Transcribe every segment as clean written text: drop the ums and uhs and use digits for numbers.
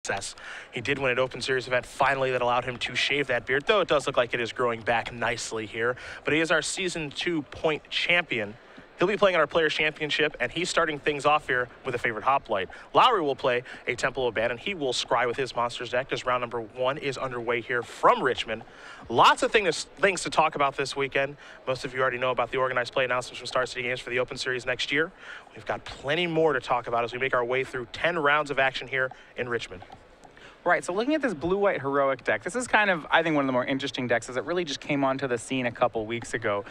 success. He did win an Open Series event finally that allowed him to shave that beard, though it does look like it is growing back nicely here. But he is our Season 2 point champion. He'll be playing in our Players' Championship, and he's starting things off here with a favorite hoplite. Lowry will play a Temple of Ban, and he will scry with his Monsters deck as round number 1 is underway here from Richmond. Lots of things to talk about this weekend. Most of you already know about the organized play announcements from Star City Games for the Open Series next year. We've got plenty more to talk about as we make our way through 10 rounds of action here in Richmond. Right, so looking at this blue-white heroic deck, this is kind of, I think, one of the more interesting decks as it really just came onto the scene a couple weeks ago.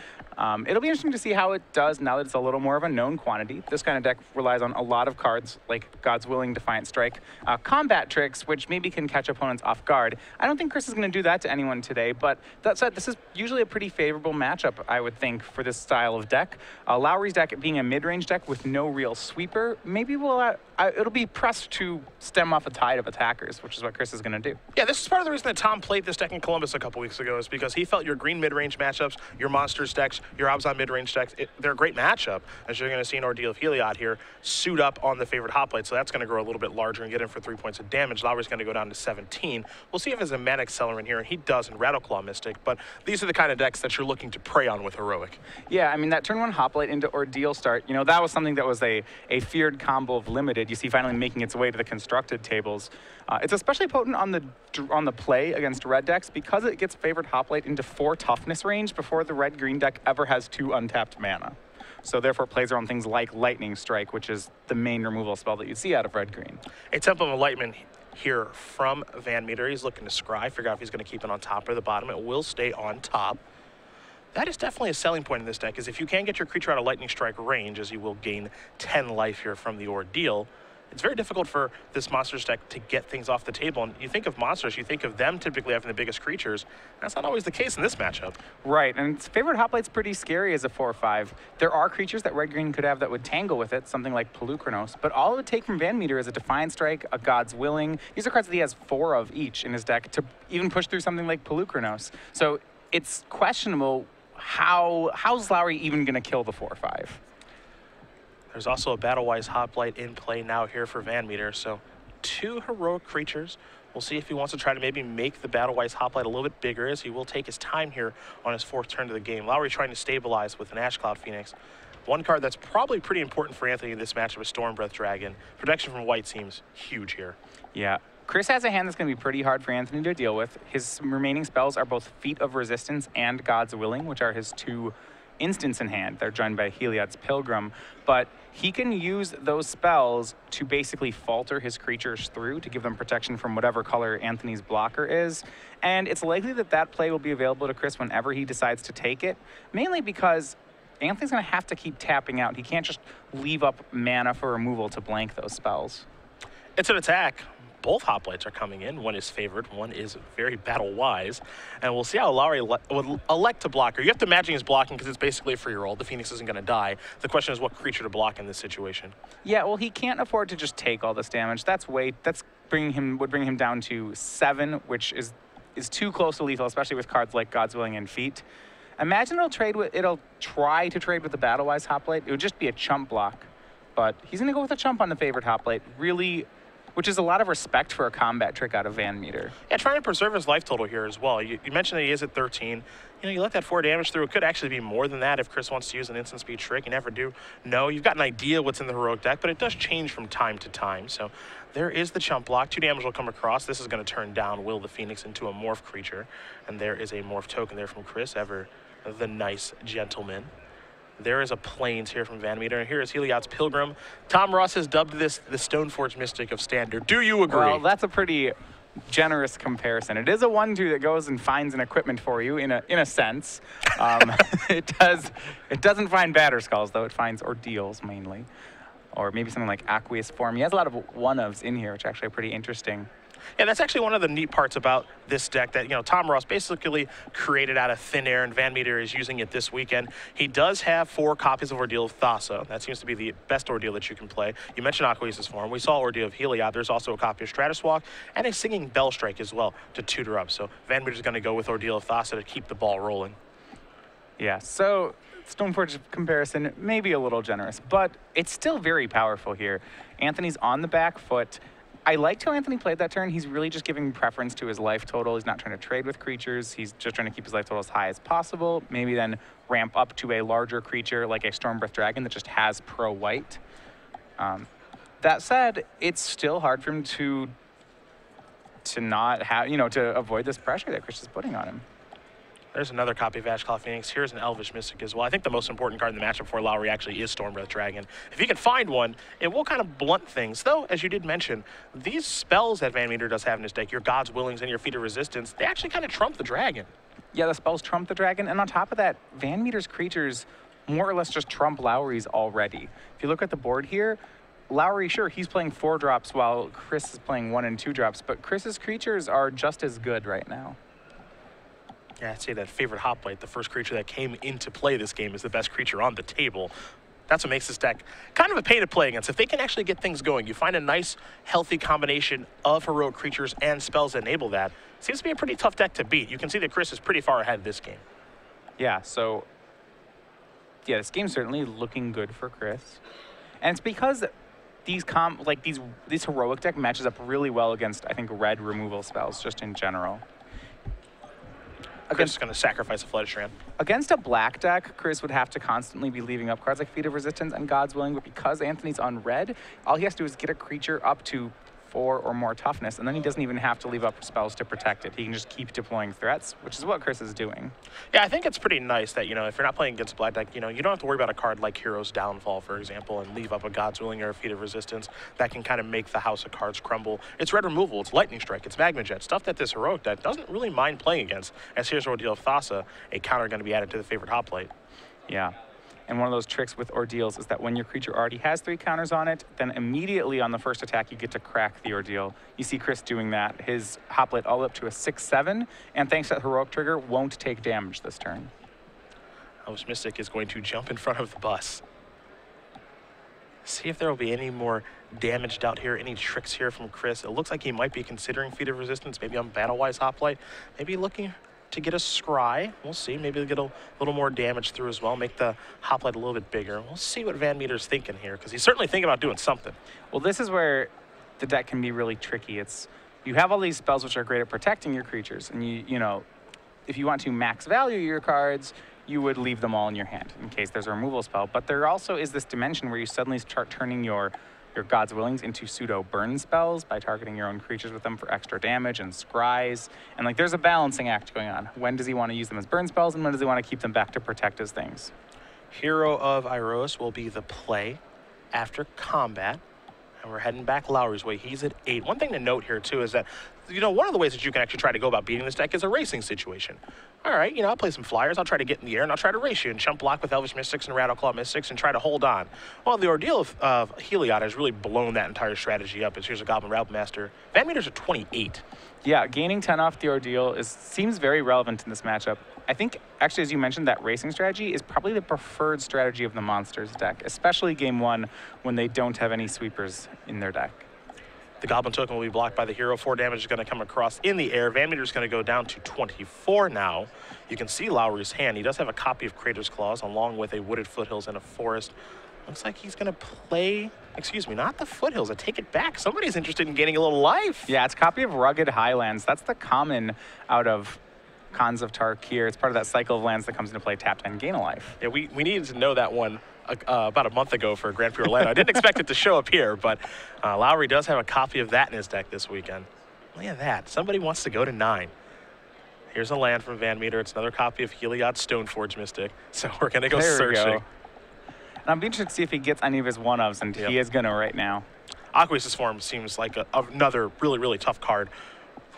It'll be interesting to see how it does now that it's a little more of a known quantity. This kind of deck relies on a lot of cards like God's Willing, Defiant Strike, combat tricks, which maybe can catch opponents off guard. I don't think Chris is going to do that to anyone today, but that said, this is usually a pretty favorable matchup, I would think, for this style of deck. Lowry's deck being a mid-range deck with no real sweeper, maybe it'll be pressed to stem off a tide of attackers, which is what Chris is going to do. Yeah, this is part of the reason that Tom played this deck in Columbus a couple weeks ago, is because he felt your green mid-range matchups, your Monsters decks, your Abzan mid-range decks, they're a great matchup, as you're going to see an Ordeal of Heliod here suit up on the favorite hoplite, so that's going to grow a little bit larger and get in for 3 points of damage. Lowry's going to go down to 17. We'll see if there's a Mana Accelerant here, and he does in Rattleclaw Mystic, but these are the kind of decks that you're looking to prey on with Heroic. Yeah, I mean, that turn 1 hoplite into Ordeal start, you know, that was something that was a feared combo of Limited. You see finally making its way to the constructed tables. It's especially potent on the play against red decks because it gets favored hoplite into 4 toughness range before the red-green deck ever has 2 untapped mana. So therefore it plays around things like Lightning Strike, which is the main removal spell that you see out of red-green. A Temple of Enlightenment here from VanMeter. He's looking to scry, figure out if he's going to keep it on top or the bottom. It will stay on top. That is definitely a selling point in this deck, is if you can get your creature out of Lightning Strike range, as you will gain 10 life here from the Ordeal, it's very difficult for this Monsters deck to get things off the table. And you think of Monsters, you think of them typically having the biggest creatures. That's not always the case in this matchup. Right, and its favorite hoplite's pretty scary as a 4/5. There are creatures that red-green could have that would tangle with it, something like Pelucranos, but all it would take from VanMeter is a Defiant Strike, a God's Willing. These are cards that he has 4 of each in his deck to even push through something like Pelucranos. So it's questionable how's Lowry even going to kill the 4/5? There's also a Battle-Wise Hoplite in play now here for VanMeter, so 2 heroic creatures. We'll see if he wants to try to maybe make the Battle-Wise Hoplite a little bit bigger, as he will take his time here on his 4th turn of the game. Lowry trying to stabilize with an Ash Cloud Phoenix. One card that's probably pretty important for Anthony in this matchup is Stormbreath Dragon. Protection from white seems huge here. Yeah. Chris has a hand that's going to be pretty hard for Anthony to deal with. His remaining spells are both Feat of Resistance and God's Willing, which are his 2 instants in hand. They're joined by Heliod's Pilgrim, but he can use those spells to basically falter his creatures through to give them protection from whatever color Anthony's blocker is. And it's likely that that play will be available to Chris whenever he decides to take it, mainly because Anthony's going to have to keep tapping out. He can't just leave up mana for removal to blank those spells. It's an attack. Both hoplites are coming in. One is favored, one is very battle-wise. And we'll see how Lowry would elect to block her. You have to imagine he's blocking because it's basically a free roll. The Phoenix isn't going to die. The question is what creature to block in this situation. Yeah, well, he can't afford to just take all this damage. Would bring him down to 7, which is too close to lethal, especially with cards like God's Willing and Feat. Imagine it'll try to trade with the Battle-Wise Hoplite. It would just be a chump block. But he's going to go with a chump on the favorite hoplite, really, which is a lot of respect for a combat trick out of VanMeter. Yeah, trying to preserve his life total here as well. You mentioned that he is at 13. You know, you let that 4 damage through. It could actually be more than that if Chris wants to use an instant speed trick. You never do. No, you've got an idea what's in the heroic deck, but it does change from time to time. So there is the chump block. 2 damage will come across. This is going to turn down Will the Phoenix into a morph creature. And there is a morph token there from Chris, ever the nice gentleman. There is a Plains here from VanMeter, and here is Heliod's Pilgrim. Tom Ross has dubbed this the Stoneforge Mystic of Standard. Do you agree? Well, that's a pretty generous comparison. It is a 1/2 that goes and finds an equipment for you in a sense. It doesn't find Batterskulls, though. It finds Ordeals mainly, or maybe something like Aqueous Form. He has a lot of 1-ofs in here, which actually are pretty interesting. Yeah, that's actually one of the neat parts about this deck that, you know, Tom Ross basically created out of thin air, and VanMeter is using it this weekend. He does have 4 copies of Ordeal of Thassa. That seems to be the best Ordeal that you can play. You mentioned Aqueous Form. We saw Ordeal of Heliod. There's also a copy of Stratus Walk and a Singing Bell Strike as well to tutor up. So VanMeter is going to go with Ordeal of Thassa to keep the ball rolling. Yeah, so Stoneforge comparison, maybe a little generous, but it's still very powerful here. Anthony's on the back foot. I liked how Anthony played that turn. He's really just giving preference to his life total. He's not trying to trade with creatures. He's just trying to keep his life total as high as possible. Maybe then ramp up to a larger creature like a Stormbreath Dragon that just has pro-white. That said, it's still hard for him to not have, to avoid this pressure that Chris is putting on him. There's another copy of Ashclaw Phoenix. Here's an Elvish Mystic as well. I think the most important card in the matchup for Lowry actually is Stormbreath Dragon. If you can find one, it will kind of blunt things. Though, as you did mention, these spells that VanMeter does have in his deck, your God's Willings and your Feet of Resistance, they actually kind of trump the Dragon. Yeah, the spells trump the Dragon. And on top of that, VanMeter's creatures more or less just trump Lowry's already. If you look at the board here, Lowry, sure, he's playing 4 drops while Chris is playing 1 and 2 drops, but Chris's creatures are just as good right now. Yeah, I'd say that favorite Hoplite, the first creature that came into play this game, is the best creature on the table. That's what makes this deck kind of a pain to play against. If they can actually get things going, you find a nice, healthy combination of heroic creatures and spells that enable that. Seems to be a pretty tough deck to beat. You can see that Chris is pretty far ahead this game. Yeah, so, yeah, this game's certainly looking good for Chris. And it's because this heroic deck matches up really well against, I think, red removal spells just in general. Chris is going to sacrifice a Fledgestram. Against a black deck, Chris would have to constantly be leaving up cards like Feet of Resistance and God's Willing, but because Anthony's on red, all he has to do is get a creature up to 4 or more toughness, and then he doesn't even have to leave up spells to protect it. He can just keep deploying threats, which is what Chris is doing. Yeah, I think it's pretty nice that, if you're not playing against a black deck, you don't have to worry about a card like Hero's Downfall, for example, and leave up a God's Willing or a Feat of Resistance that can kind of make the house of cards crumble. It's red removal, it's Lightning Strike, it's Magma Jet, stuff that this heroic deck doesn't really mind playing against, as here's Ordeal of Thassa, a counter going to be added to the favorite Hoplite. Yeah. And one of those tricks with Ordeals is that when your creature already has 3 counters on it, then immediately on the first attack, you get to crack the Ordeal. You see Chris doing that. His Hoplite all up to a 6/7, and thanks to that heroic trigger, won't take damage this turn. Elvish Mystic is going to jump in front of the bus. See if there will be any more damage out here, any tricks here from Chris. It looks like he might be considering Feat of Resistance, maybe on Battle-Wise Hoplite, maybe looking to get a Scry. We'll see. Maybe they'll get a little more damage through as well, make the Hoplite a little bit bigger. We'll see what VanMeter's thinking here, because he's certainly thinking about doing something. Well, this is where the deck can be really tricky. You have all these spells which are great at protecting your creatures, and if you want to max value your cards, you would leave them all in your hand in case there's a removal spell. But there also is this dimension where you suddenly start turning your God's Willings into pseudo burn spells by targeting your own creatures with them for extra damage and scries. And there's a balancing act going on. When does he want to use them as burn spells, and when does he want to keep them back to protect his things? Hero of Iroas will be the play after combat. And we're heading back Lowry's way. He's at 8. One thing to note here, too, is that, one of the ways that you can actually try to go about beating this deck is a racing situation. All right, I'll play some flyers. I'll try to get in the air, and I'll try to race you and chump block with Elvish Mystics and Rattleclaw Mystics and try to hold on. Well, the Ordeal of Heliod has really blown that entire strategy up. As here's a Goblin Routemaster. VanMeter's at 28. Yeah, gaining 10 off the Ordeal seems very relevant in this matchup. I think, actually, as you mentioned, that racing strategy is probably the preferred strategy of the Monsters deck, especially Game 1 when they don't have any sweepers in their deck. The Goblin token will be blocked by the hero. 4 damage is going to come across in the air. VanMeter's going to go down to 24 now. You can see Lowry's hand. He does have a copy of Crater's Claws along with a Wooded Foothills and a Forest. Looks like he's going to play, excuse me, not the Foothills. I take it back. Somebody's interested in gaining a little life. Yeah, it's a copy of Rugged Highlands. That's the common out of Khans of Tarkir. It's part of that cycle of lands that comes into play, tap 10, gain a life. Yeah, we needed to know that one about a month ago for Grand Prix Orlando. I didn't expect it to show up here, but Lowry does have a copy of that in his deck this weekend. Look at that. Somebody wants to go to 9. Here's a land from VanMeter. It's another copy of Heliod Stoneforge Mystic. So we're going to go searching. And I'm interested to see if he gets any of his one-ofs, and he is going to right now. Aqueous Form seems like another really, really tough card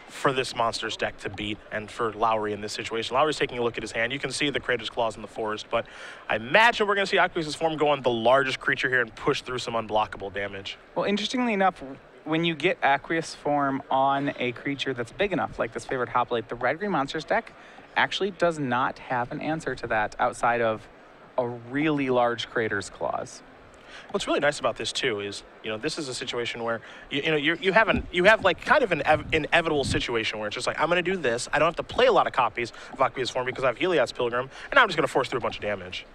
for this Monsters deck to beat, and for Lowry in this situation. Lowry's taking a look at his hand. You can see the Crater's Claws in the Forest, but I imagine we're going to see Aqueous Form go on the largest creature here and push through some unblockable damage. Well, interestingly enough, when you get Aqueous Form on a creature that's big enough, like this favorite Hoplite, the Red-Green Monsters deck actually does not have an answer to that outside of a really large Crater's Claws. What's really nice about this too is, this is a situation where you have like kind of an inevitable situation where it's just like, I'm going to do this. I don't have to play a lot of copies of Aqueous Form because I have Heliod's Pilgrim, and I'm just going to force through a bunch of damage.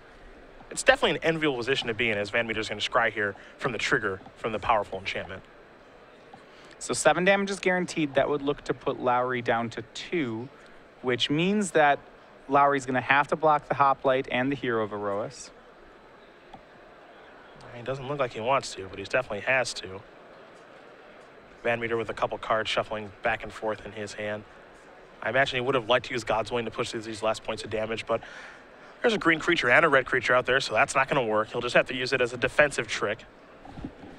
It's definitely an enviable position to be in, as VanMeter's going to scry here from the trigger from the powerful enchantment. So 7 damage is guaranteed. That would look to put Lowry down to 2, which means that Lowry's going to have to block the Hoplite and the Hero of Aerois. He doesn't look like he wants to, but he definitely has to. VanMeter with a couple cards shuffling back and forth in his hand. I imagine he would have liked to use God's Wing to push these last points of damage, but there's a green creature and a red creature out there, so that's not going to work. He'll just have to use it as a defensive trick.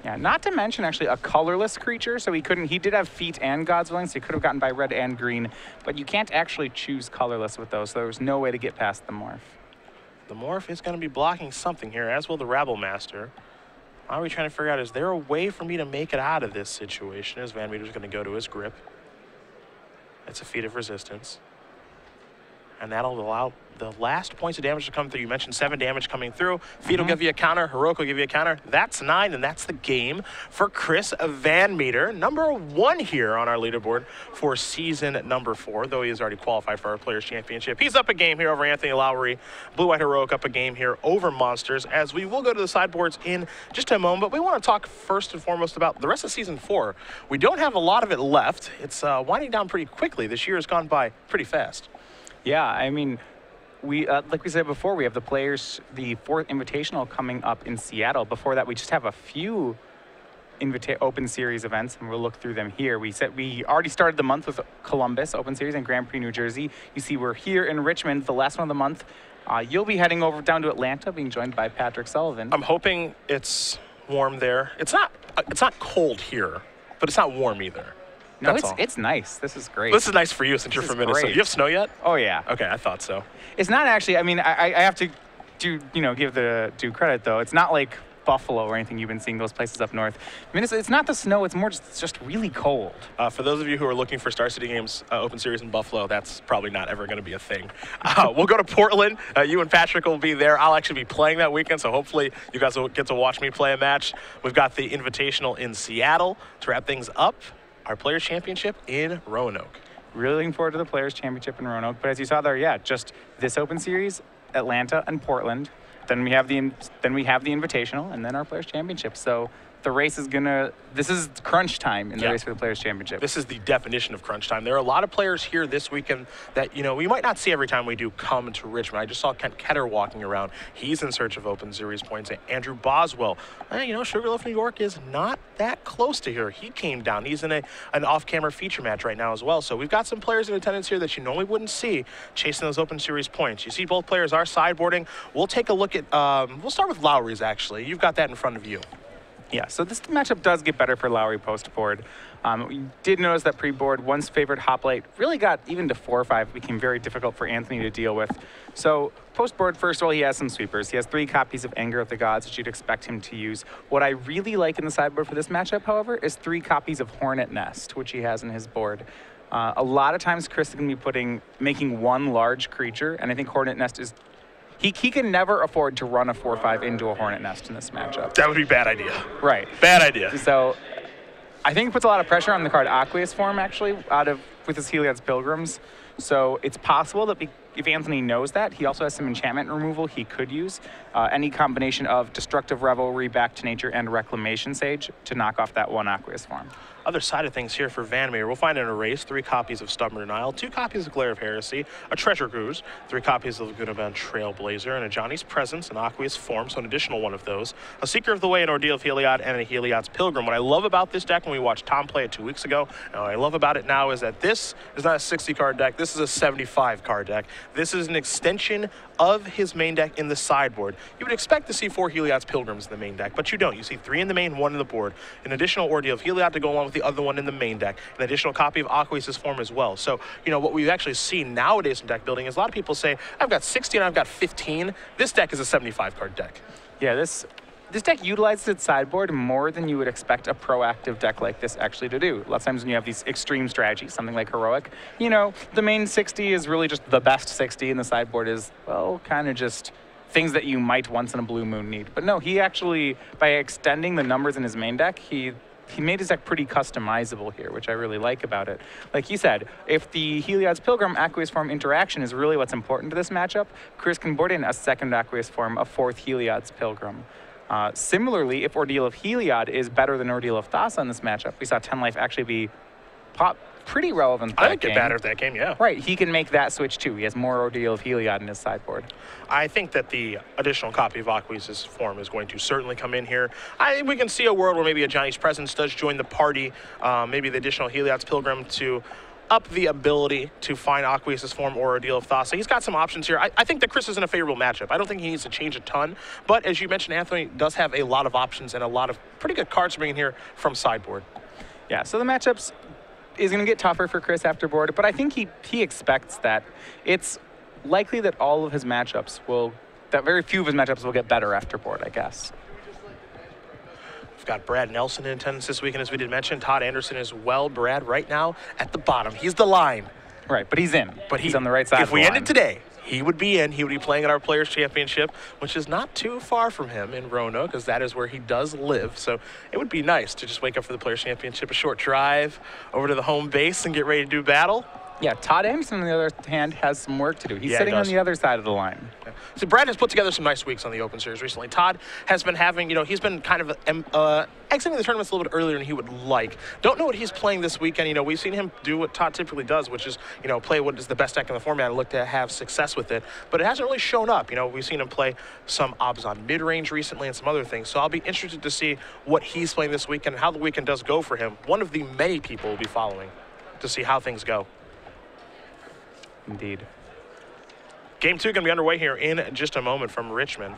Yeah, not to mention actually a colorless creature, so he did have feet and God's Willing, so he could have gotten by red and green, but you can't actually choose colorless with those, so there was no way to get past the morph. The morph is going to be blocking something here, as will the Rabble Master. Are we trying to figure out, is there a way for me to make it out of this situation? As VanMeter's going to go to his grip. It's a feat of resistance. And that'll allow the last points of damage to come through. You mentioned 7 damage coming through. Feat will give you a counter. Heroic will give you a counter. That's 9, and that's the game for Chris VanMeter. Number 1 here on our leaderboard for season number 4, though he has already qualified for our Players' Championship. He's up a game here over Anthony Lowry. Blue-White Heroic up a game here over Monsters, as we will go to the sideboards in just a moment. But we want to talk first and foremost about the rest of season 4. We don't have a lot of it left. It's winding down pretty quickly. This year has gone by pretty fast. Yeah, I mean, we like we said before, we have the 4th Invitational coming up in Seattle. Before that, we just have a few Open Series events, and we'll look through them here. We already started the month with Columbus Open Series and Grand Prix, New Jersey. You see we're here in Richmond, the last one of the month. You'll be heading over down to Atlanta, being joined by Patrick Sullivan. I'm hoping it's warm there. It's not cold here, but it's not warm either. No, it's nice. This is great. This is nice for you since you're from Minnesota. Great. You have snow yet? Oh, yeah. Okay, I thought so. It's not actually, I mean, I have to give the due credit, though. It's not like Buffalo or anything you've been seeing those places up north. Minnesota, it's not the snow, it's more just really cold. For those of you who are looking for Star City Games Open Series in Buffalo, that's probably not ever going to be a thing. We'll go to Portland. You and Patrick will be there. I'll actually be playing that weekend, so hopefully you guys will get to watch me play a match. We've got the Invitational in Seattle to wrap things up. Our Players' Championship in Roanoke. Really looking forward to the Players' Championship in Roanoke. But as you saw there, yeah, just this Open Series, Atlanta and Portland. Then we have the Invitational, and then our Players' Championship. So the race is this is crunch time in the race for the Players' Championship. This is the definition of crunch time. There are a lot of players here this weekend that, we might not see every time we do come to Richmond. I just saw Kent Ketter walking around. He's in search of Open Series points. Andrew Boswell, Sugarloaf, New York is not that close to here. He came down. He's in an off-camera feature match right now as well. So we've got some players in attendance here that you normally wouldn't see chasing those Open Series points. You see both players are sideboarding. We'll take a look at, we'll start with Lowry's actually. You've got that in front of you. Yeah, so this matchup does get better for Lowry post-board. We did notice that pre-board, once favored Hoplite really got even to 4 or 5, became very difficult for Anthony to deal with. So post-board, first of all, he has some sweepers. He has 3 copies of Anger of the Gods, which you'd expect him to use. What I really like in the sideboard for this matchup, however, is 3 copies of Hornet Nest, which he has in his board. A lot of times, Chris is going to be making 1 large creature, and I think Hornet Nest is... He can never afford to run a 4/5 into a Hornet Nest in this matchup. That would be a bad idea. Right. Bad idea. So I think it puts a lot of pressure on the card Aqueous Form, actually, with his Heliod's Pilgrims. So it's possible that if Anthony knows that, he also has some enchantment removal he could use. Any combination of Destructive Revelry, Back to Nature, and Reclamation Sage to knock off that 1 Aqueous Form. Other side of things here for VanMeter, we'll find an Erase, 3 copies of Stubborn Denial, 2 copies of Glare of Heresy, a Treasure Cruise, 3 copies of Laguna Bound Trailblazer, and a Johnny's Presence, an Aqueous Form, so an additional one of those, a Seeker of the Way, an Ordeal of Heliod, and a Heliod's Pilgrim. What I love about this deck when we watched Tom play it 2 weeks ago, and what I love about it now is that this is not a 60-card deck, this is a 75-card deck. This is an extension of his main deck in the sideboard. You would expect to see 4 Heliod's Pilgrims in the main deck, but you don't. You see 3 in the main, 1 in the board. An additional Ordeal of Heliod to go along with the other one in the main deck. An additional copy of Aqueous' Form as well. So, what we've actually seen nowadays in deck building is a lot of people say, I've got 60 and I've got 15. This deck is a 75-card deck. Yeah, this deck utilizes its sideboard more than you would expect a proactive deck like this actually to do. A lot of times when you have these extreme strategies, something like Heroic, the main 60 is really just the best 60, and the sideboard is, well, kind of just things that you might once in a blue moon need. But no, he actually, by extending the numbers in his main deck, he made his deck pretty customizable here, which I really like about it. Like he said, if the Heliod's Pilgrim Aqueous Form interaction is really what's important to this matchup, Chris can board in a 2nd Aqueous Form, a 4th Heliod's Pilgrim. Similarly, if Ordeal of Heliod is better than Ordeal of Thassa in this matchup, we saw 10 life actually be pretty relevant that I think get better at that game, yeah. Right, he can make that switch too. He has more Ordeal of Heliod in his sideboard. I think that the additional copy of Aqueous' form is going to certainly come in here. We can see a world where maybe a Johnny's Presence does join the party, maybe the additional Heliod's Pilgrim to up the ability to find Aqueous' form or Ordeal of Thassa. He's got some options here. I think that Chris is in a favorable matchup. I don't think he needs to change a ton, but as you mentioned, Anthony does have a lot of options and a lot of pretty good cards to bring in here from sideboard. Yeah, so the matchups is going to get tougher for Chris after board, but I think he expects that. It's likely that all of his matchups that very few of his matchups will get better after board, I guess. We've got Brad Nelson in attendance this weekend, as we did mention. Todd Anderson as well. Brad right now at the bottom. He's the line. Right, but he's in. But he's on the right side of the line. If we ended today, he would be in. He would be playing at our Players' Championship, which is not too far from him in Roanoke, because that is where he does live. So it would be nice to just wake up for the Players' Championship, a short drive over to the home base and get ready to do battle. Yeah, Todd Anderson, on the other hand, has some work to do. He's sitting on the other side of the line. Yeah. So Brad has put together some nice weeks on the Open Series recently. Todd has been having, he's been kind of exiting the tournaments a little bit earlier than he would like. Don't know what he's playing this weekend. We've seen him do what Todd typically does, which is, play what is the best deck in the format and look to have success with it. But it hasn't really shown up. We've seen him play some obs on mid-range recently and some other things. So I'll be interested to see what he's playing this weekend and how the weekend does go for him. One of the many people will be following to see how things go. Indeed. Game 2 going to be underway here in just a moment from Richmond.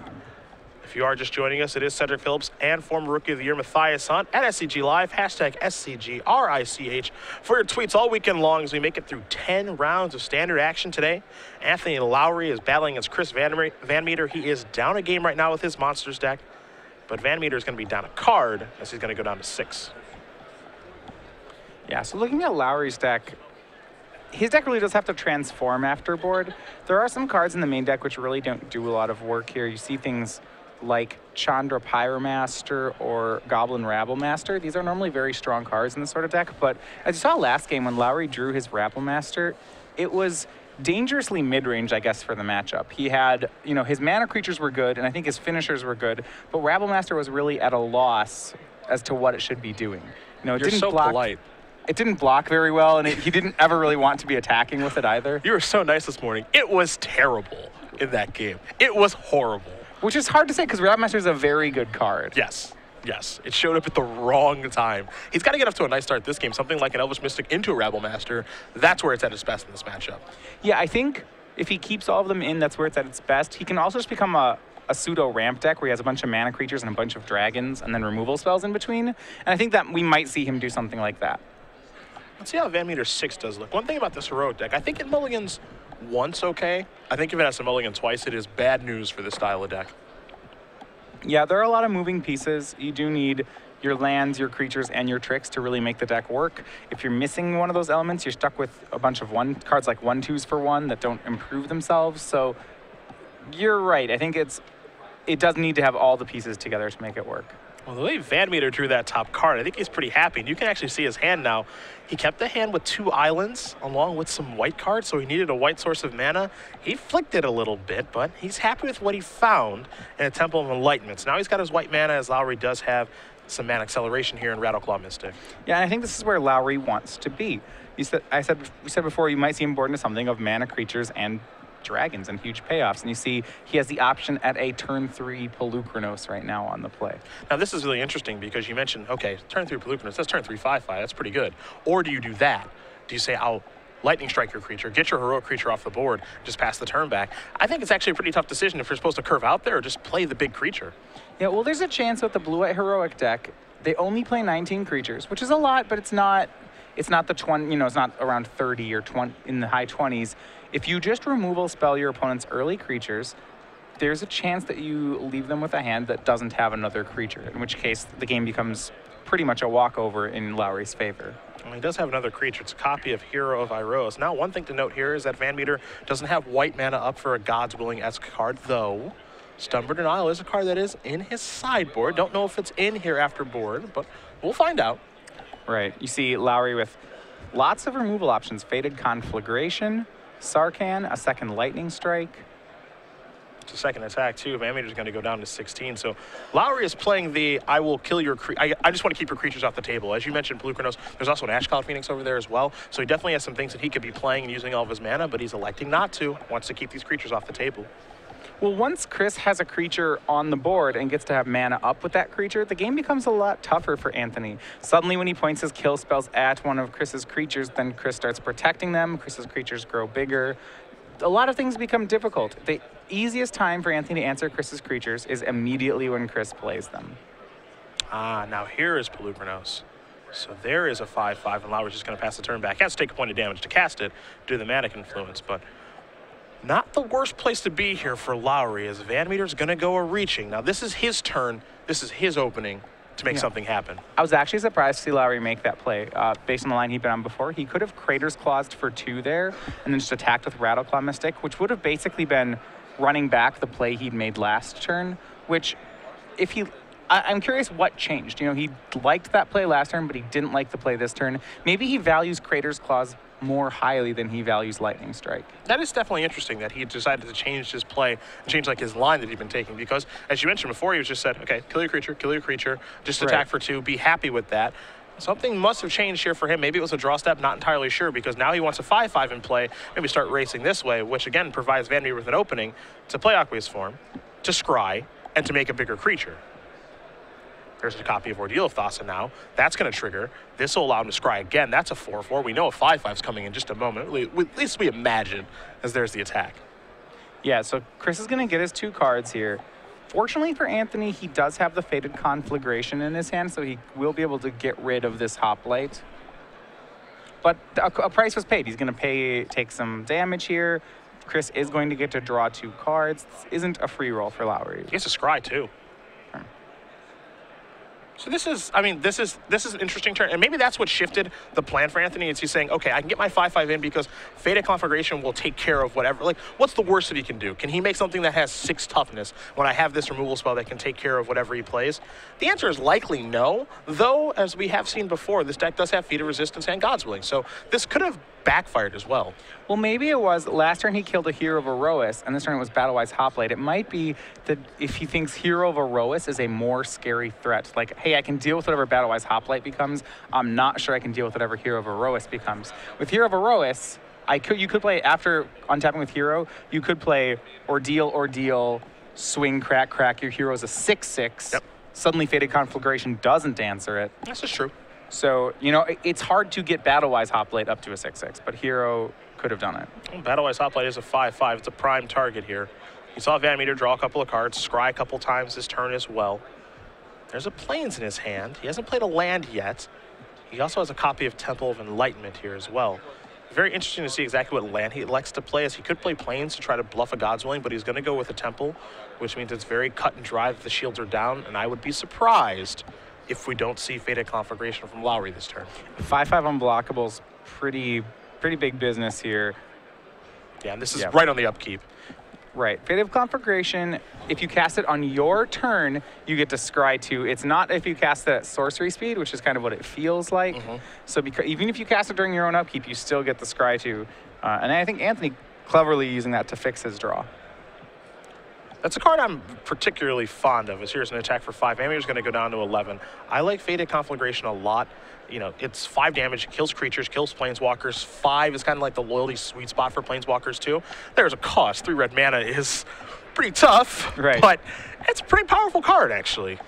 If you are just joining us, it is Cedric Phillips and former Rookie of the Year Matthias Hunt at SCG Live, hashtag SCGRICH for your tweets all weekend long as we make it through 10 rounds of standard action today. Anthony Lowry is battling against Chris VanMeter. He is down a game right now with his Monsters deck, but VanMeter is going to be down a card as he's going to go down to 6. Yeah, so looking at Lowry's deck, his deck really does have to transform after board. There are some cards in the main deck which really don't do a lot of work here. You see things like Chandra Pyromaster or Goblin Rabblemaster. These are normally very strong cards in this sort of deck, but as you saw last game when Lowry drew his Rabblemaster, it was dangerously mid-range, I guess, for the matchup. He had, his mana creatures were good, and I think his finishers were good, but Rabblemaster was really at a loss as to what it should be doing. You're so polite. It didn't block very well, and he didn't ever really want to be attacking with it either. You were so nice this morning. It was terrible in that game. It was horrible. Which is hard to say because Rabblemaster is a very good card. Yes. It showed up at the wrong time. He's got to get off to a nice start this game. Something like an Elvish Mystic into a Rabblemaster. That's where it's at its best in this matchup. Yeah, I think if he keeps all of them in, that's where it's at its best. He can also just become a pseudo ramp deck where he has a bunch of mana creatures and a bunch of dragons and then removal spells in between. And I think that we might see him do something like that. Let's see how VanMeter 6 does look. One thing about this heroic deck, I think it mulligans once okay. I think if it has to mulligan twice, it is bad news for this style of deck. Yeah, there are a lot of moving pieces. You do need your lands, your creatures, and your tricks to really make the deck work. If you're missing one of those elements, you're stuck with a bunch of cards like 1/2s for 1 that don't improve themselves. So you're right. I think it does need to have all the pieces together to make it work. Well, the way VanMeter drew that top card, I think he's pretty happy. And you can actually see his hand now. He kept the hand with 2 islands along with some white cards, so he needed a white source of mana. He flicked it a little bit, but he's happy with what he found in a Temple of Enlightenment. So now he's got his white mana, as Lowry does have some mana acceleration here in Rattleclaw Mystic. Yeah, and I think this is where Lowry wants to be. We said before, you might see him board into something of mana creatures and dragons and huge payoffs, and you see he has the option at a turn 3 Pelucranos right now on the play. Now this is really interesting because you mentioned, okay, turn 3 Pelucranos, that's turn 3 5/5, that's pretty good. Or do you do that? Do you say, I'll lightning strike your creature, get your heroic creature off the board, just pass the turn back? I think it's actually a pretty tough decision if you're supposed to curve out there or just play the big creature. Yeah, well, there's a chance with the blue-white heroic deck, they only play 19 creatures, which is a lot, but it's not the 20, it's not around 30 or 20 in the high 20s. If you just removal spell your opponent's early creatures, there's a chance that you leave them with a hand that doesn't have another creature, in which case the game becomes pretty much a walkover in Lowry's favor. Well, he does have another creature. It's a copy of Hero of Iros. Now, one thing to note here is that VanMeter doesn't have white mana up for a God's Willing-esque card, though Stubborn Denial is a card that is in his sideboard. Don't know if it's in here after board, but we'll find out. Right. You see Lowry with lots of removal options. Fated Conflagration, Sarkhan, a second Lightning Strike. to second attack, too. VanMeter's going to go down to 16. So Lowry is playing the I will kill your I just want to keep your creatures off the table. As you mentioned, Pelucranos, there's also an Ash Cloud Phoenix over there as well. So he definitely has some things that he could be playing and using all of his mana, but he's electing not to. Wants to keep these creatures off the table. Well, once Chris has a creature on the board and gets to have mana up with that creature, the game becomes a lot tougher for Anthony. Suddenly, when he points his kill spells at one of Chris's creatures, then Chris starts protecting them. Chris's creatures grow bigger. A lot of things become difficult. The easiest time for Anthony to answer Chris's creatures is immediately when Chris plays them. Now here is Pelucranos. So there is a 5/5, and Lowry's just going to pass the turn back. He has to take a point of damage to cast it due to the Manic Influence, but not the worst place to be here for Lowry, as VanMeter's going to go a reaching. Now, this is his turn. This is his opening to make something happen. I was actually surprised to see Lowry make that play. Based on the line he'd been on before, he could have Crater's Clawed for 2 there and then just attacked with Rattleclaw Mystic, which would have basically been running back the play he'd made last turn, which if he... I'm curious what changed. You know, he liked that play last turn, but he didn't like the play this turn. Maybe he values Crater's Claws more highly than he values Lightning Strike. That is definitely interesting that he decided to change his play and change like his line that he'd been taking, because as you mentioned before, he was just said, okay, kill your creature, just attack for 2, be happy with that. Something must have changed here for him. Maybe it was a draw step, not entirely sure, because now he wants a 5/5 in play, maybe start racing this way, which again provides VanMeter with an opening to play Aqueous Form, to scry, and to make a bigger creature. There's a copy of Ordeal of Thassa now. That's going to trigger. This will allow him to scry again. That's a 4/4. We know a 5/5's coming in just a moment. At least we imagine, as there's the attack. Yeah, so Chris is going to get his 2 cards here. Fortunately for Anthony, he does have the Fated Conflagration in his hand, so he will be able to get rid of this Hoplite. But a price was paid. He's going to take some damage here. Chris is going to get to draw 2 cards. This isn't a free roll for Lowry. He has to scry, too. So this is an interesting turn, and maybe that's what shifted the plan for Anthony. Is he's saying, okay, I can get my 5/5 in because Fated Conflagration will take care of whatever. Like, what's the worst that he can do? Can he make something that has 6 toughness when I have this removal spell that can take care of whatever he plays? The answer is likely no, though, as we have seen before, this deck does have Feat of Resistance and God's Willing, so this could have backfired as well. Well, maybe it was last turn he killed a Hero of Erois, and this turn it was Battlewise Hoplite. It might be that if he thinks Hero of Erois is a more scary threat, like, hey, I can deal with whatever Battlewise Hoplite becomes, I'm not sure I can deal with whatever Hero of Erois becomes. With Hero of Erois, you could play, after untapping with Hero, you could play Ordeal, swing, crack, your hero's a 6/6. Yep. Suddenly Fated Conflagration doesn't answer it. This is true. So, you know, it's hard to get Battlewise Hoplite up to a 6/6, but Hero could have done it. Well, Battlewise Hoplite is a 5/5. It's a prime target here. You saw VanMeter draw a couple of cards, scry a couple times this turn as well. There's a Plains in his hand. He hasn't played a land yet. He also has a copy of Temple of Enlightenment here as well. Very interesting to see exactly what land he elects to play, as he could play Plains to try to bluff a God's Willing, but he's going to go with a Temple, which means it's very cut and dry that the shields are down, and I would be surprised if we don't see Fated Conflagration from Lowry this turn. 5/5 unblockables, pretty big business here. Yeah, and this is right on the upkeep. Right. Fated Conflagration, if you cast it on your turn, you get to scry 2. It's not if you cast it at sorcery speed, which is kind of what it feels like. So even if you cast it during your own upkeep, you still get the scry 2. And I think Anthony cleverly using that to fix his draw. That's a card I'm particularly fond of. As here's an attack for 5. VanMeter's going to go down to 11. I like Fated Conflagration a lot. You know, it's 5 damage, it kills creatures, kills planeswalkers. 5 is kind of like the loyalty sweet spot for planeswalkers too. There's a cost. 3 red mana is pretty tough, but it's a pretty powerful card actually.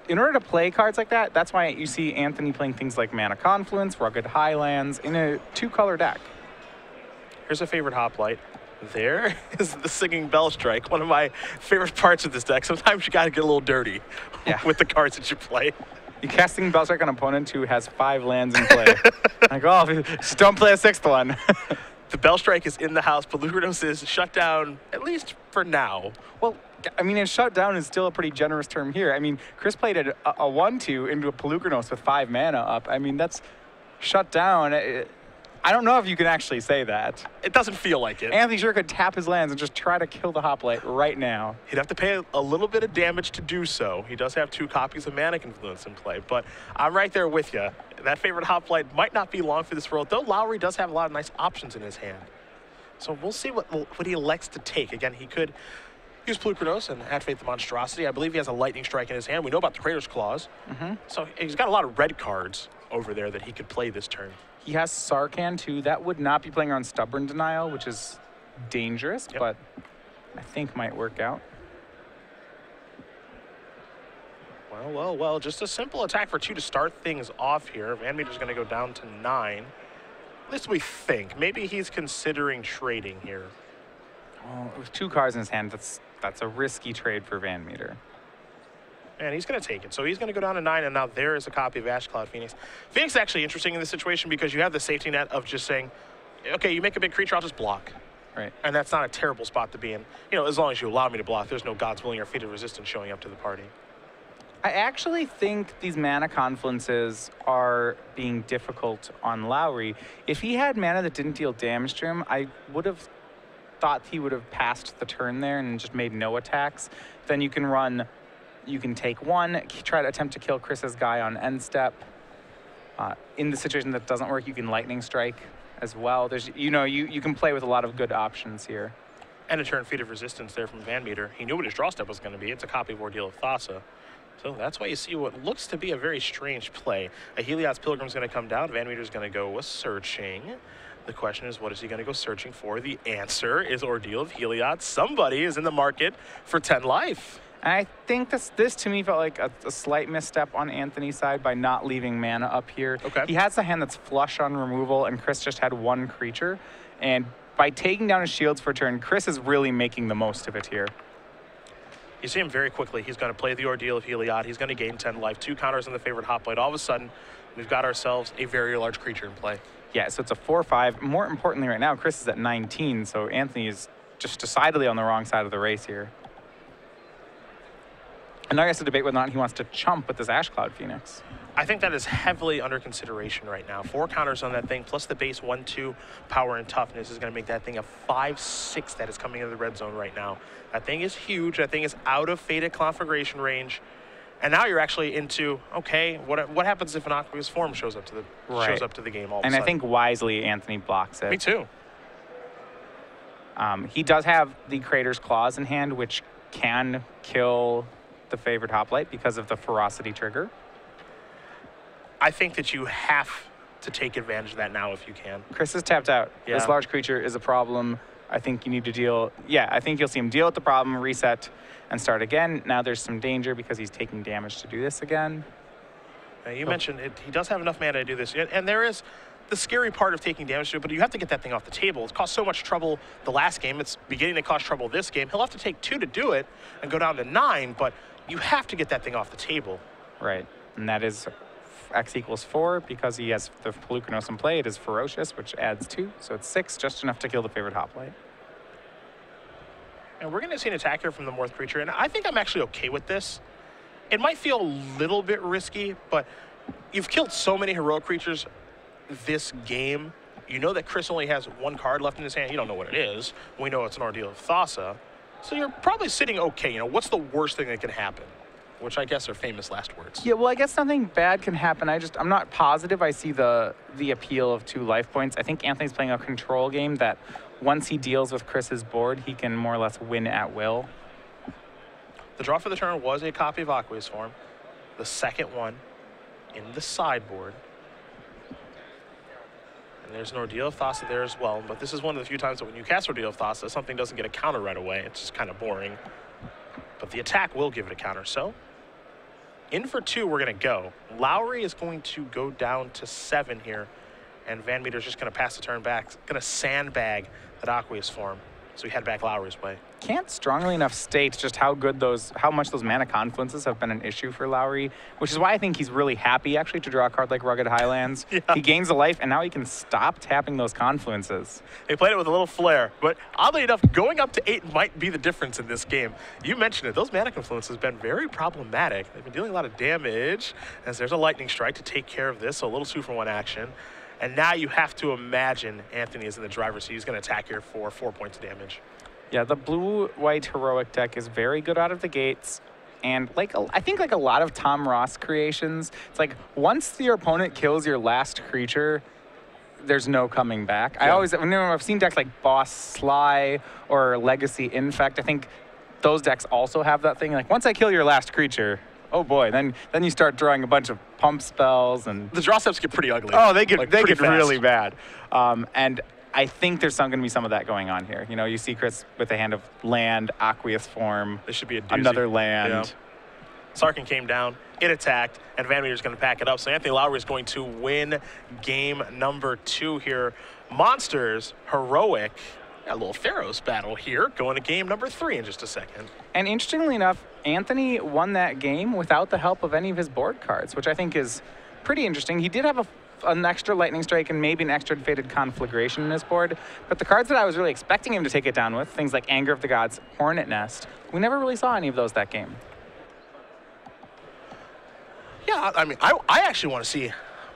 In order to play cards like that, that's why you see Anthony playing things like Mana Confluence, Rugged Highlands in a 2-color deck. Here's a favorite Hoplite. There is the Singing Bell Strike, one of my favorite parts of this deck. Sometimes you got to get a little dirty with the cards that you play. You cast Singing Bell Strike on an opponent who has 5 lands in play. Like, oh, just don't play a 6th one. The Bell Strike is in the house. Pelucranos is shut down, at least for now. Well, I mean, and shut down is still a pretty generous term here. I mean, Chris played a 1/2 into a Pelucranos with 5 mana up. I mean, that's shut down. I don't know if you can actually say that. It doesn't feel like it. Anthony sure could tap his lands and just try to kill the Hoplite right now. He'd have to pay a little bit of damage to do so. He does have 2 copies of Manic Influence in play, but I'm right there with you. That favorite Hoplite might not be long for this world, though Lowry does have a lot of nice options in his hand. So we'll see what he elects to take. Again, he could Use Plukernos and activate the Monstrosity. I believe he has a Lightning Strike in his hand. We know about the Crater's Claws. So he's got a lot of red cards over there that he could play this turn. He has Sarkhan, too. That would not be playing on Stubborn Denial, which is dangerous, but I think might work out. Well, just a simple attack for 2 to start things off here. VanMeter's going to go down to 9. At least we think. Maybe he's considering trading here. Oh, with 2 cards in his hand, that's a risky trade for VanMeter. And he's going to take it. So he's going to go down to 9, and now there is a copy of Ash Cloud Phoenix. Phoenix is actually interesting in this situation because you have the safety net of just saying, okay, you make a big creature, I'll just block. Right. And that's not a terrible spot to be in. You know, as long as you allow me to block, there's no God's Willing or Feat of Resistance showing up to the party. I actually think these mana confluences are being difficult on Lowry. If he had mana that didn't deal damage to him, I would have thought he would have passed the turn there and just made no attacks. Then you can take 1, try to attempt to kill Chris's guy on end step. In the situation that doesn't work, you can Lightning Strike as well. There's, you can play with a lot of good options here. And a turn Feat of Resistance there from VanMeter. He knew what his draw step was going to be. It's a copy of Ordeal of Thassa. So that's why you see what looks to be a very strange play. A Heliod's Pilgrim's going to come down. VanMeter's going to go with Searching. The question is, what is he going to go searching for? The answer is Ordeal of Heliod. Somebody is in the market for 10 life. And I think this to me felt like a slight misstep on Anthony's side by not leaving mana up here. Okay. He has a hand that's flush on removal, and Chris just had 1 creature. And by taking down his shields for a turn, Chris is really making the most of it here. You see him very quickly. He's going to play the Ordeal of Heliod. He's going to gain 10 life. 2 counters on the favorite Hoplite. All of a sudden, we've got ourselves a very large creature in play. Yeah, so it's a 4/5. More importantly right now, Chris is at 19, so Anthony is just decidedly on the wrong side of the race here. And now he has to debate whether or not he wants to chump with this Ash Cloud Phoenix. I think that is heavily under consideration right now. 4 counters on that thing, plus the base 1/2 power and toughness is going to make that thing a 5/6 that is coming into the red zone right now. That thing is huge. That thing is out of Fated Conflagration range. And now you're actually into, okay, what happens if an Aqueous Form shows up to the game all of a sudden? And I think wisely Anthony blocks it. Me too. He does have the Crater's Claws in hand, which can kill the favorite Hoplite because of the Ferocity trigger. I think that you have to take advantage of that now if you can. Chris is tapped out. Yeah. This large creature is a problem. I think you need to deal. Yeah, I think you'll see him deal with the problem, reset, and start again. Now there's some danger because he's taking damage to do this again. You mentioned he does have enough mana to do this. And there is the scary part of taking damage to it, but you have to get that thing off the table. It's caused so much trouble the last game. It's beginning to cause trouble this game. He'll have to take 2 to do it and go down to 9, but you have to get that thing off the table. Right, and that is X equals 4 because he has the Pelucanos in play. It is Ferocious, which adds 2, so it's 6, just enough to kill the favorite Hoplite. And we're going to see an attack here from the Morph creature, and I think I'm actually okay with this. It might feel a little bit risky, but you've killed so many heroic creatures this game. You know that Chris only has 1 card left in his hand. You don't know what it is. We know it's an Ordeal of Thassa. So you're probably sitting okay. You know, what's the worst thing that can happen? Which I guess are famous last words. Yeah, well, I guess nothing bad can happen. I'm not positive I see the appeal of 2 life points. I think Anthony's playing a control game that once he deals with Chris's board, he can more or less win at will. The draw for the turn was a copy of Aqueous Form. The second one in the sideboard. And there's an Ordeal of Thassa there as well. But this is one of the few times that when you cast Ordeal of Thassa, something doesn't get a counter right away. It's just kind of boring. But the attack will give it a counter. So in for 2, we're going to go. Lowry is going to go down to 7 here. And VanMeter's just going to pass the turn back. Going to sandbag that Aqueous Form. So he head back Lowry's way. Can't strongly enough state just how much those mana confluences have been an issue for Lowry, which is why I think he's really happy actually to draw a card like Rugged Highlands. Yeah. He gains a life, and now he can stop tapping those confluences. They played it with a little flair, but oddly enough, going up to 8 might be the difference in this game. You mentioned it, those mana confluences have been very problematic. They've been dealing a lot of damage, as there's a Lightning Strike to take care of this, so a little 2-for-1 action. And now you have to imagine Anthony is in the driver's seat. He's going to attack here for 4 points of damage. Yeah, the blue-white heroic deck is very good out of the gates. And I think like a lot of Tom Ross creations, it's like once your opponent kills your last creature, there's no coming back. Yeah. I've seen decks like Boss Sly or Legacy Infect. I think those decks also have that thing. Like, once I kill your last creature, oh boy, then you start drawing a bunch of pump spells. And the draw steps get pretty ugly. Oh, they get fast. really bad. And I think there's going to be some of that going on here. You know, you see Chris with a hand of land, Aqueous Form. This should be a doozy. Another land. Yeah. Sarkin came down, it attacked, and VanMeter is going to pack it up. So Anthony Lowry is going to win game number 2 here. Monsters, Heroic, a little Pharaohs battle here, going to game number 3 in just a second. And interestingly enough, Anthony won that game without the help of any of his board cards, which I think is pretty interesting. He did have an extra Lightning Strike and maybe an extra Fated Conflagration in his board, but the cards that I was really expecting him to take it down with, things like Anger of the Gods, Hornet Nest, we never really saw any of those that game. Yeah, I mean, I actually want to see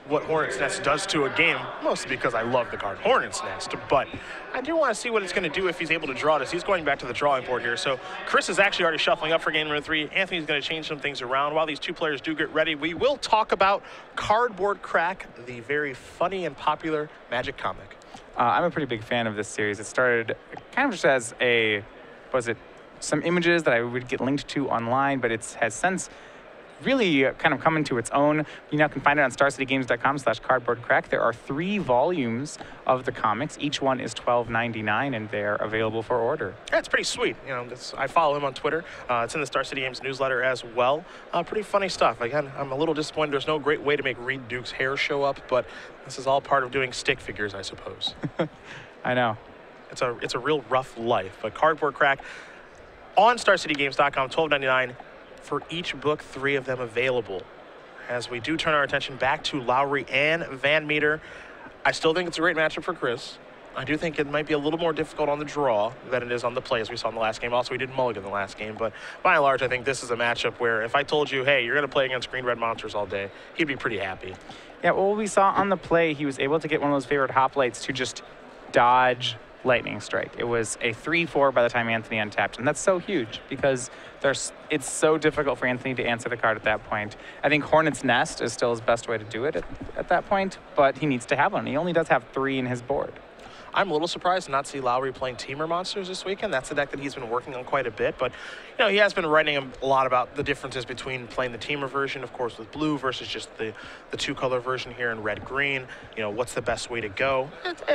what Hornet's Nest does to a game, mostly because I love the card Hornet's Nest, but I do want to see what it's going to do if he's able to draw this. He's going back to the drawing board here, so Chris is actually already shuffling up for game number 3. Anthony's going to change some things around. While these two players do get ready, we will talk about Cardboard Crack, the very funny and popular Magic comic. I'm a pretty big fan of this series. It started kind of just as some images that I would get linked to online, but it has since really kind of come into its own. You now can find it on starcitygames.com/cardboardcrack. There are 3 volumes of the comics. Each one is $12.99, and they're available for order. Yeah, it's pretty sweet. You know, I follow him on Twitter. It's in the Star City Games newsletter as well. Pretty funny stuff. Again, I'm a little disappointed there's no great way to make Reed Duke's hair show up, but this is all part of doing stick figures, I suppose. I know. It's a real rough life. But Cardboard Crack on starcitygames.com, $12.99. For each book, 3 of them available. As we do turn our attention back to Lowry and VanMeter, I still think it's a great matchup for Chris. I do think it might be a little more difficult on the draw than it is on the play, as we saw in the last game. Also, we did mulligan the last game, but by and large, I think this is a matchup where if I told you, hey, you're going to play against green-red monsters all day, he'd be pretty happy. Yeah, well, we saw on the play, he was able to get one of those favorite hoplites to just dodge Lightning Strike. It was a 3/4 by the time Anthony untapped, and that's so huge because it's so difficult for Anthony to answer the card at that point. I think Hornet's Nest is still his best way to do it at that point, but he needs to have one. He only does have 3 in his board. I'm a little surprised to not see Lowry playing Teamer Monsters this weekend. That's a deck that he's been working on quite a bit, but you know, he has been writing a lot about the differences between playing the Teamer version, of course, with blue versus just the 2-color version here in red-green. You know, what's the best way to go?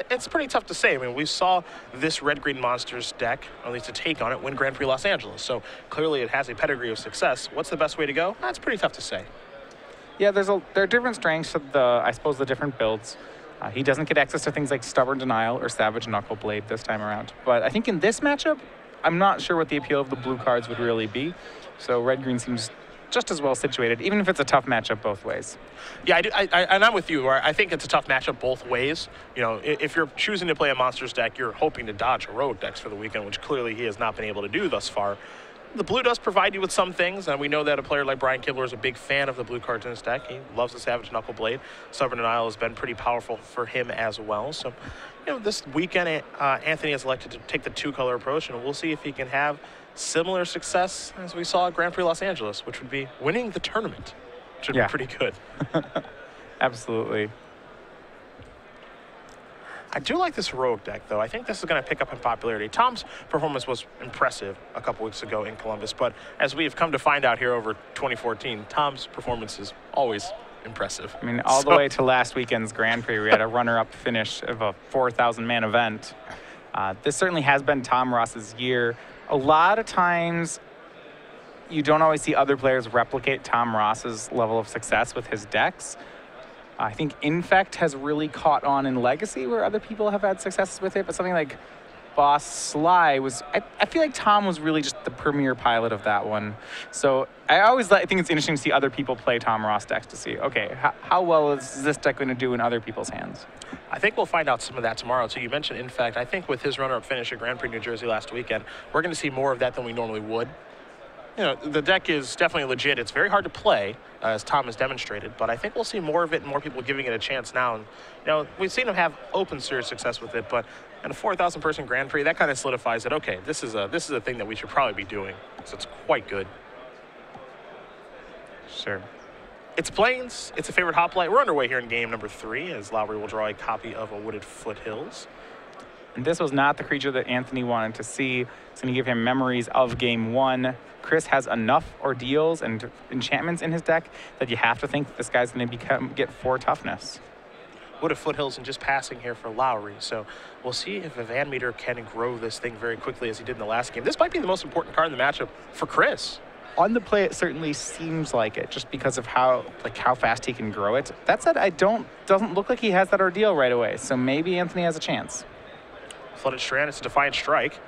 It's pretty tough to say. I mean, we saw this red-green Monsters deck, or at least a take on it, win Grand Prix Los Angeles, so clearly it has a pedigree of success. What's the best way to go? That's pretty tough to say. Yeah, there are different strengths of the different builds. He doesn't get access to things like Stubborn Denial or Savage Knuckle Blade this time around. But I think in this matchup, I'm not sure what the appeal of the blue cards would really be. So red-green seems just as well situated, even if it's a tough matchup both ways. Yeah, and I'm with you. I think it's a tough matchup both ways. You know, if you're choosing to play a Monsters deck, you're hoping to dodge heroic decks for the weekend, which clearly he has not been able to do thus far. The blue does provide you with some things, and we know that a player like Brian Kibler is a big fan of the blue cards in his deck. He loves the Savage Knuckle Blade. Stubborn Denial has been pretty powerful for him as well. So, you know, this weekend, Anthony has elected to take the 2-color approach, and we'll see if he can have similar success as we saw at Grand Prix Los Angeles, which would be winning the tournament, which would be pretty good. Absolutely. I do like this heroic deck, though. I think this is going to pick up in popularity. Tom's performance was impressive a couple weeks ago in Columbus, but as we have come to find out here over 2014, Tom's performance is always impressive. I mean, all the way to last weekend's Grand Prix, we had a runner-up finish of a 4,000-man event. This certainly has been Tom Ross's year. A lot of times, you don't always see other players replicate Tom Ross's level of success with his decks. I think Infect has really caught on in Legacy where other people have had successes with it, but something like Boss Sly was, I feel like Tom was really just the premier pilot of that one. So I think it's interesting to see other people play Tom Ross decks to see, okay, how well is this deck going to do in other people's hands? I think we'll find out some of that tomorrow. So you mentioned Infect. I think with his runner-up finish at Grand Prix New Jersey last weekend, we're going to see more of that than we normally would. You know, the deck is definitely legit. It's very hard to play, as Tom has demonstrated, but I think we'll see more of it and more people giving it a chance now. And, you know, we've seen him have open series success with it, but in a 4,000-person Grand Prix, that kind of solidifies it. Okay, this is a thing that we should probably be doing. So it's quite good. Sure. It's Plains. It's a favorite hoplite. We're underway here in game number 3, as Lowry will draw a copy of a Wooded Foothills. And this was not the creature that Anthony wanted to see. It's going to give him memories of game 1. Chris has enough ordeals and enchantments in his deck that you have to think that this guy's going to get 4 toughness. Would have foothills and just passing here for Lowry. So we'll see if a VanMeter can grow this thing very quickly as he did in the last game. This might be the most important card in the matchup for Chris. On the play, it certainly seems like it, just because of how fast he can grow it. That said, doesn't look like he has that ordeal right away. So maybe Anthony has a chance. Flooded Strand, it's a Defiant Strike.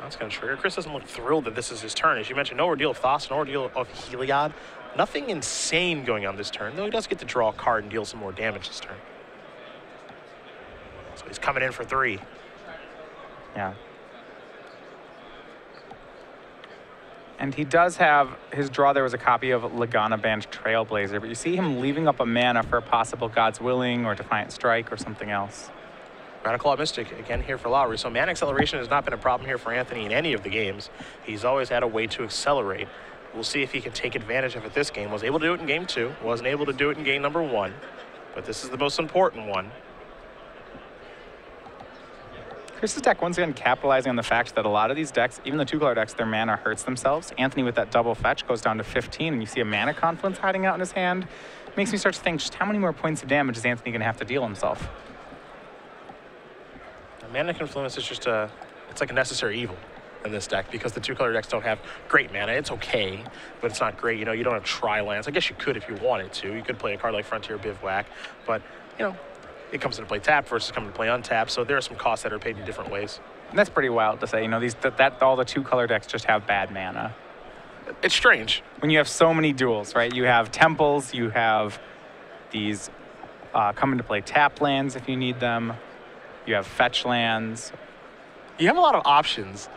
That's going to trigger. Chris doesn't look thrilled that this is his turn. As you mentioned, no Ordeal of Thos, no Ordeal of Heliod. Nothing insane going on this turn, though he does get to draw a card and deal some more damage this turn. So he's coming in for 3. Yeah. And he does have his draw. There was a copy of Lagana Band Trailblazer, but you see him leaving up a mana for a possible God's Willing or Defiant Strike or something else. Radical Mystic again here for Lowry. So mana acceleration has not been a problem here for Anthony in any of the games. He's always had a way to accelerate. We'll see if he can take advantage of it this game. Was able to do it in game 2. Wasn't able to do it in game number 1. But this is the most important one. Chris's deck once again capitalizing on the fact that a lot of these decks, even the 2-color decks, their mana hurts themselves. Anthony with that double fetch goes down to 15, and you see a mana confluence hiding out in his hand. Makes me start to think, just how many more points of damage is Anthony going to have to deal himself? Mana Confluence is just it's like a necessary evil in this deck because the 2-color decks don't have great mana. It's okay, but it's not great. You know, you don't have tri-lands. I guess you could if you wanted to. You could play a card like Frontier Bivouac, but, you know, it comes into play tap versus coming to play untap, so there are some costs that are paid in different ways. And that's pretty wild to say. You know, all the 2-color decks just have bad mana. It's strange. When you have so many duels, right? You have temples, you have these come into play tap lands if you need them. You have fetch lands. You have a lot of options.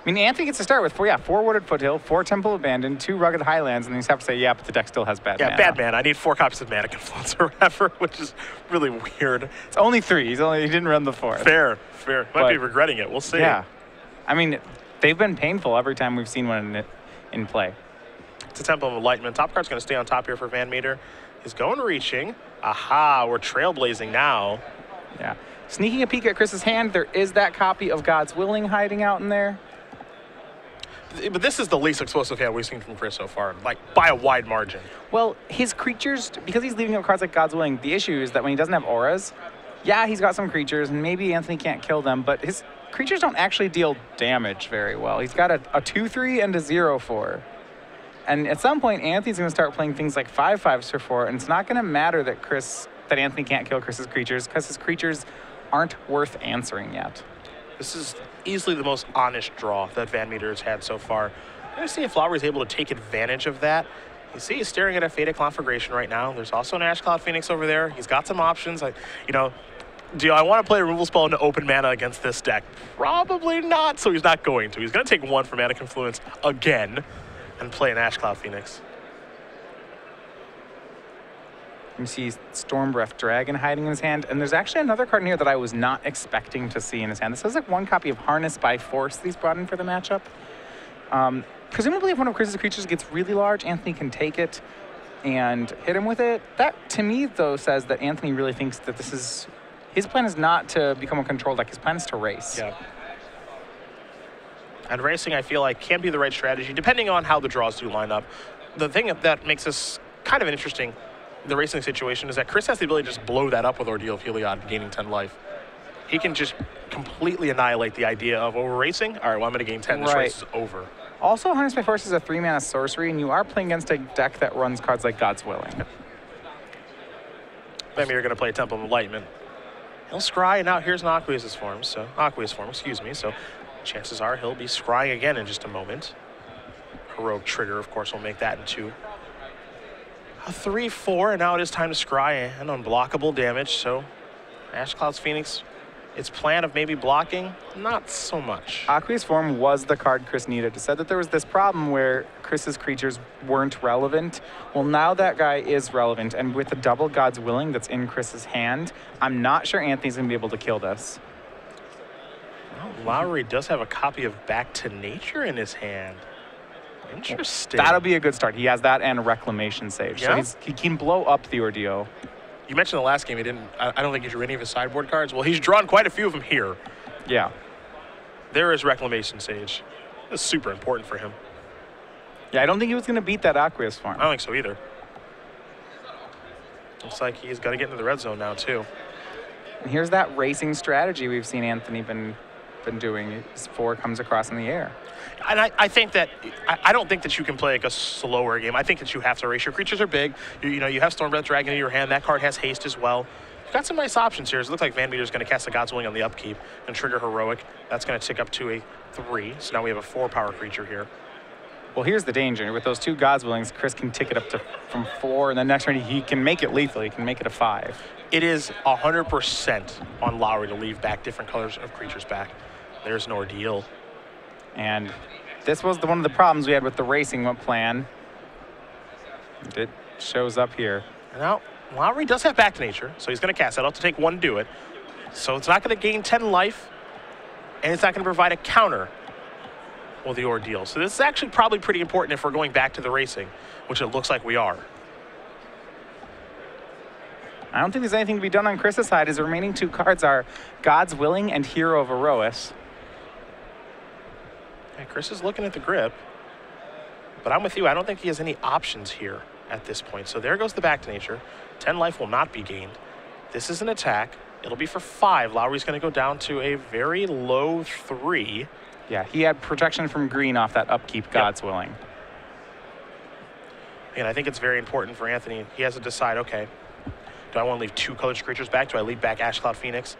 I mean, Anthony gets to start with 4 Wooded Foothill, 4 Temple Abandoned, 2 Rugged Highlands, and then you just have to say, yeah, but the deck still has bad mana. Yeah, bad mana. I need 4 copies of Mana Confluence or whatever, which is really weird. It's only 3. He didn't run the 4th. Fair. Might be regretting it. We'll see. Yeah. I mean, they've been painful every time we've seen one in play. It's a Temple of Enlightenment. Top card's going to stay on top here for VanMeter. He's going reaching. Aha, we're trailblazing now. Yeah. Sneaking a peek at Chris's hand, there is that copy of God's Willing hiding out in there. But this is the least explosive hand we've seen from Chris so far, like by a wide margin. Well, his creatures, because he's leaving up cards like God's Willing, the issue is that when he doesn't have auras, yeah, he's got some creatures, and maybe Anthony can't kill them, but his creatures don't actually deal damage very well. He's got a 2/3 and a 0/4. And at some point, Anthony's going to start playing things like 5/5s for 4, and it's not going to matter that Anthony can't kill Chris's creatures, because his creatures aren't worth answering yet. This is easily the most honest draw that VanMeter has had so far. I'm going to see if Lowry's able to take advantage of that. You see he's staring at a Faded Conflagration right now. There's also an Ash Cloud Phoenix over there. He's got some options. Do I want to play a removal spell into open mana against this deck? Probably not, so he's not going to. He's going to take 1 for Mana Confluence again and play an Ash Cloud Phoenix. You see Stormbreath Dragon hiding in his hand, and there's actually another card in here that I was not expecting to see in his hand. This is like 1 copy of Harness by Force that he's brought in for the matchup. Presumably if one of Chris's creatures gets really large, Anthony can take it and hit him with it. That, to me, though, says that Anthony really thinks that his plan is not to become a control deck. His plan is to race. Yeah. And racing, I feel like, can be the right strategy, depending on how the draws do line up. The thing that makes this kind of an interesting the racing situation is that Chris has the ability to just blow that up with Ordeal of Heliod, gaining 10 life. He can just completely annihilate the idea of, we're racing? All right, well, I'm going to gain 10. This race is over. Also, Harness by Force is a 3-mana sorcery, and you are playing against a deck that runs cards like God's Willing. Maybe you're going to play Temple of Enlightenment. He'll scry, and now here's an Aqueous form. So chances are he'll be scrying again in just a moment. Heroic Trigger, of course, will make that into a 3/4, and now it is time to scry and unblockable damage. So Ash Cloud's Phoenix, its plan of maybe blocking, not so much. Aqueous Form was the card Chris needed. It said that there was this problem where Chris's creatures weren't relevant. Well, now that guy is relevant, and with the double God's Willing that's in Chris's hand, I'm not sure Anthony's going to be able to kill this. Well, Lowry does have a copy of Back to Nature in his hand. Interesting. That'll be a good start. He has that and Reclamation Sage. Yeah? So he can blow up the Ordeal. You mentioned the last game I don't think he drew any of his sideboard cards. Well, he's drawn quite a few of them here. Yeah. There is Reclamation Sage. It's super important for him. Yeah, I don't think he was going to beat that Aqueous Farm. I don't think so either. Looks like he's got to get into the red zone now, too. And here's that racing strategy we've seen Anthony been doing. His 4 comes across in the air. And I think that I don't think that you can play like a slower game. I think that you have to race. Your creatures are big. You know, you have Stormbreath Dragon in your hand. That card has haste as well. You've got some nice options here. It looks like VanMeter is going to cast the God's Willing on the upkeep and trigger Heroic. That's going to tick up to a 3. So now we have a 4-power creature here. Well, here's the danger. With those 2 God's Willings, Chris can tick it up to from 4, and the next turn he can make it lethal. He can make it a 5. It is 100% on Lowry to leave back different colors of creatures back. There's an ordeal. And this was one of the problems we had with the racing plan. It shows up here. Now, Lowry does have Back to Nature, so he's going to cast that. He'll have to take 1 to do it. So it's not going to gain 10 life, and it's not going to provide a counter with the ordeal. So this is actually probably pretty important if we're going back to the racing, which it looks like we are. I don't think there's anything to be done on Chris's side. His remaining 2 cards are God's Willing and Hero of Erois. Yeah, Chris is looking at the grip, but I'm with you. I don't think he has any options here at this point. So there goes the Back to Nature. 10 life will not be gained. This is an attack. It'll be for 5. Lowry's going to go down to a very low 3. Yeah, he had protection from green off that upkeep, God's Willing. And I think it's very important for Anthony. He has to decide, okay, do I want to leave 2 colored creatures back? Do I leave back Ash Cloud Phoenix?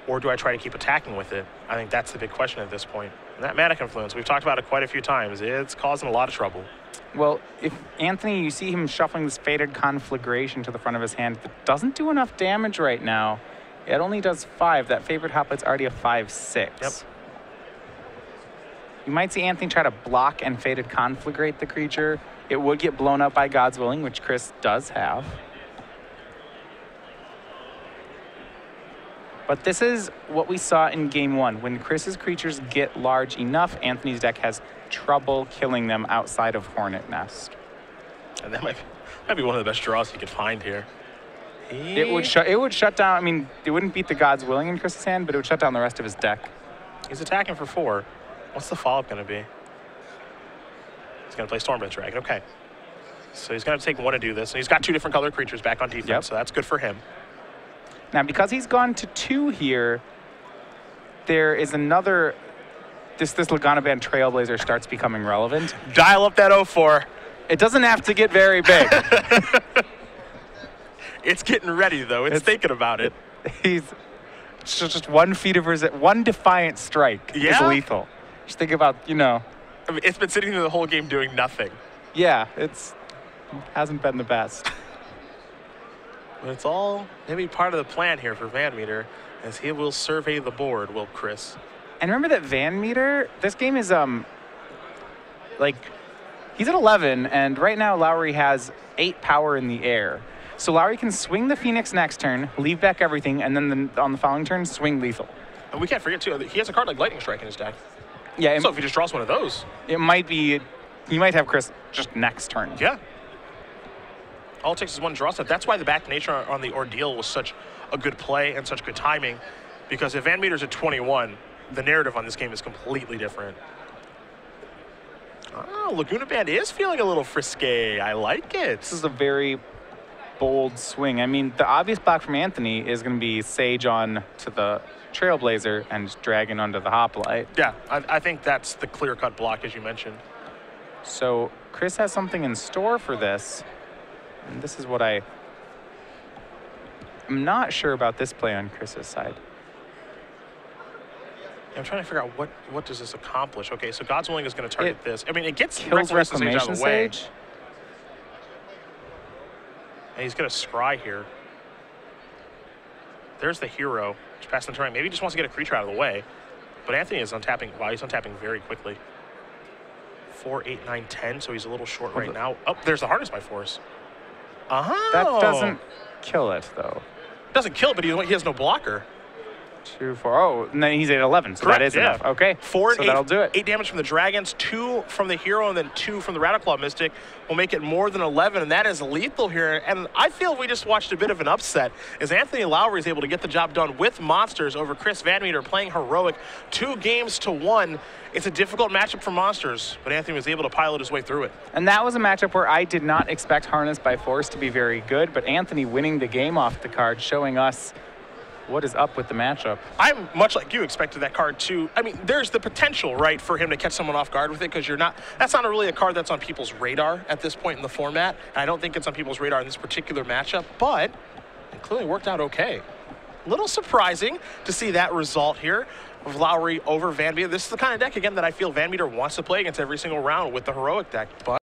Or do I try to keep attacking with it? I think that's the big question at this point. And that Mana Confluence, we've talked about it quite a few times. It's causing a lot of trouble. Well, if Anthony, you see him shuffling this Fated Conflagration to the front of his hand, it doesn't do enough damage right now. It only does 5. That favorite Hoplight's already a 5/6. Yep. You might see Anthony try to block and Fated Conflagrate the creature. It would get blown up by God's Willing, which Chris does have. But this is what we saw in Game 1. When Chris's creatures get large enough, Anthony's deck has trouble killing them outside of Hornet Nest. And that might be one of the best draws he could find here. It would shut down, I mean, it wouldn't beat the God's Willing in Chris's hand, but it would shut down the rest of his deck. He's attacking for 4. What's the follow-up going to be? He's going to play Stormbreath Dragon. Okay. So he's going to take 1 to do this. And he's got 2 different color creatures back on defense, so that's good for him. Now, because he's gone to 2 here, there is another... This Lagana Band Trailblazer starts becoming relevant. Dial up that 0-4. It doesn't have to get very big. It's getting ready, though. It's thinking about it. He's just 1 feat of resistance. 1 Defiant Strike is lethal. Just think about, you know. I mean, it's been sitting there the whole game doing nothing. Yeah, hasn't been the best. But it's all maybe part of the plan here for VanMeter, as he will survey the board, will Chris. And remember that VanMeter, this game is, like, he's at 11, and right now Lowry has 8 power in the air. So Lowry can swing the Phoenix next turn, leave back everything, and then on the following turn, swing lethal. And we can't forget, too, he has a card like Lightning Strike in his deck. Yeah. So if he just draws one of those. It might be, he might have Chris just next turn. Yeah. All it takes is 1 draw step. That's why the Back to Nature on the Ordeal was such a good play and such good timing, because if VanMeter's at 21, the narrative on this game is completely different. Oh, Laguna Band is feeling a little frisky. I like it. This is a very bold swing. I mean, the obvious block from Anthony is going to be Sage on to the Trailblazer and Dragon onto the Hoplite. Yeah, I think that's the clear-cut block, as you mentioned. So Chris has something in store for this. And this is what I'm not sure about this play on Chris's side. I'm trying to figure out what does this accomplish. Okay, so God's Willing is going to target this. I mean, it gets kills Reclamation out of the way. Sage. And he's going to scry here. There's the hero. Just passing the turn. Maybe he just wants to get a creature out of the way. But Anthony is untapping. Wow, he's untapping very quickly. 4, 8, 9, 10. So he's a little short right now. Oh, there's the Harness by Force. Oh. That doesn't kill it, though. Doesn't kill it, but he has no blocker. 2, 4. Oh, and then he's at 11, so Correct, that is yeah. enough. Okay, 4 and so 8, that'll do it. 8 damage from the Dragons, 2 from the Hero, and then 2 from the Rattleclaw Mystic will make it more than 11, and that is lethal here. And I feel we just watched a bit of an upset as Anthony Lowry is able to get the job done with Monsters over Chris VanMeter playing Heroic 2 games to 1. It's a difficult matchup for Monsters, but Anthony was able to pilot his way through it. And that was a matchup where I did not expect Harness by Force to be very good, but Anthony winning the game off the card, showing us what is up with the matchup. I'm much like you expected that card too. I mean, there's the potential, right, for him to catch someone off guard with it because that's not really a card that's on people's radar at this point in the format. And I don't think it's on people's radar in this particular matchup, but it clearly worked out okay. A little surprising to see that result here of Lowry over VanMeter. This is the kind of deck, again, that I feel VanMeter wants to play against every single round with the Heroic deck. But